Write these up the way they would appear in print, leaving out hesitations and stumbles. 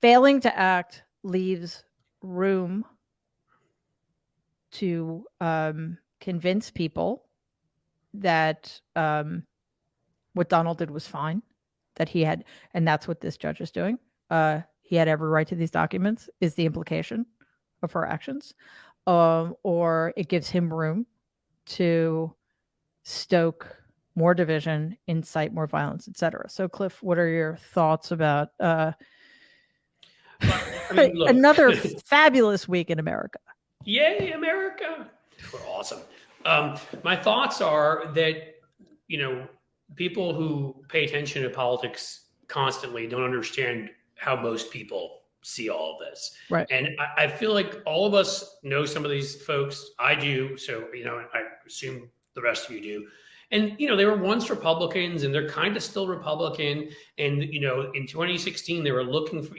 failing to act leaves room to convince people that what Donald did was fine, that he had, and that's what this judge is doing. He had every right to these documents, is the implication of her actions. Or it gives him room to stoke more division, incite more violence, etc. So, Cliff, what are your thoughts about another fabulous week in America? Yay, America! We're awesome. My thoughts are that, people who pay attention to politics constantly don't understand how most people see all of this. Right. And I feel like all of us know some of these folks. I do. So, I assume the rest of you do. And, they were once Republicans and they're kind of still Republican. And, in 2016, they were looking for,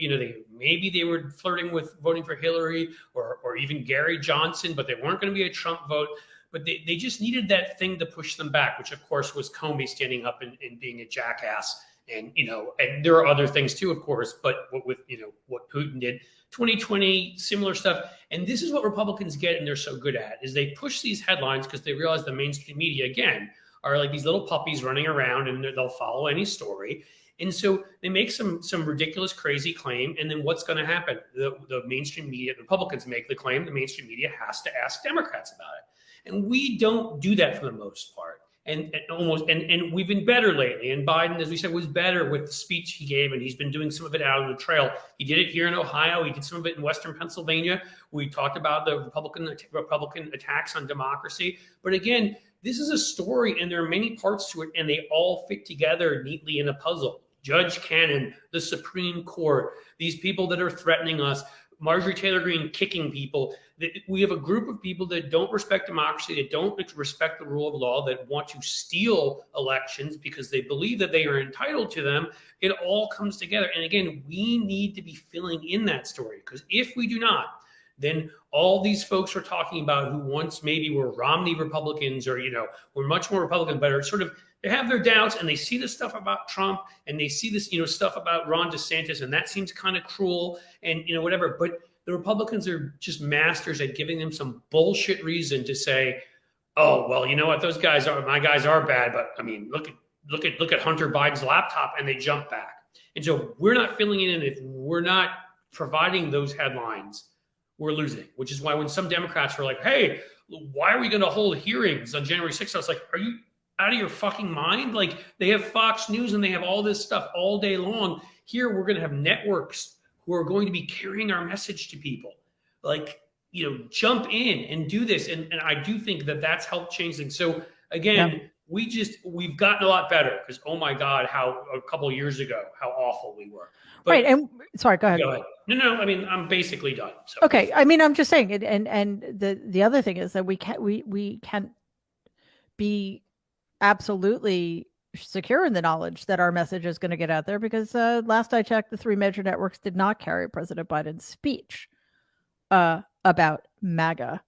maybe they were flirting with voting for Hillary or even Gary Johnson, but they weren't going to be a Trump vote. But they just needed that thing to push them back, which, of course, was Comey standing up and being a jackass. And, and there are other things, too, of course. But what Putin did, 2020, similar stuff. And this is what Republicans get and they're so good at, is they push these headlines because they realize the mainstream media, again, are like these little puppies running around and they'll follow any story. And so they make some ridiculous, crazy claim. And then what's going to happen? The mainstream media, Republicans make the claim, the mainstream media has to ask Democrats about it. And we don't do that for the most part. And we've been better lately. And Biden, as we said, was better with the speech he gave, and he's been doing some of it out on the trail. He did it here in Ohio. He did some of it in Western Pennsylvania. We talked about the Republican attacks on democracy. But again, this is a story, and there are many parts to it, and they all fit together neatly in a puzzle. Judge Cannon, the Supreme Court, these people that are threatening us, Marjorie Taylor Greene kicking people. We have a group of people that don't respect democracy, that don't respect the rule of law, that want to steal elections because they believe that they are entitled to them. It all comes together. And again, we need to be filling in that story, because if we do not, then all these folks we're talking about who once maybe were Romney Republicans or, were much more Republican, but are sort of, they have their doubts and they see this stuff about Trump and they see this, stuff about Ron DeSantis, and that seems kind of cruel and, whatever. But the Republicans are just masters at giving them some bullshit reason to say, oh, well, you know what? My guys are bad. But I mean, look at Hunter Biden's laptop, and they jump back. And so we're not filling it in. If we're not providing those headlines, we're losing, which is why when some Democrats were like, hey, why are we going to hold hearings on January 6th? I was like, are you out of your fucking mind? Like, they have Fox News and they have all this stuff all day long. Here, we're going to have networks who are going to be carrying our message to people. Like, jump in and do this. And I do think that that's helped change things. So again, we've gotten a lot better, because, oh my God, how a couple of years ago, how awful we were. But, right. And sorry, go ahead. No, I mean, I'm basically done. So. Okay. I mean, I'm just saying it. And the other thing is that we can't be absolutely secure in the knowledge that our message is going to get out there, because last I checked, the three major networks did not carry President Biden's speech about MAGA.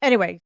Anyway,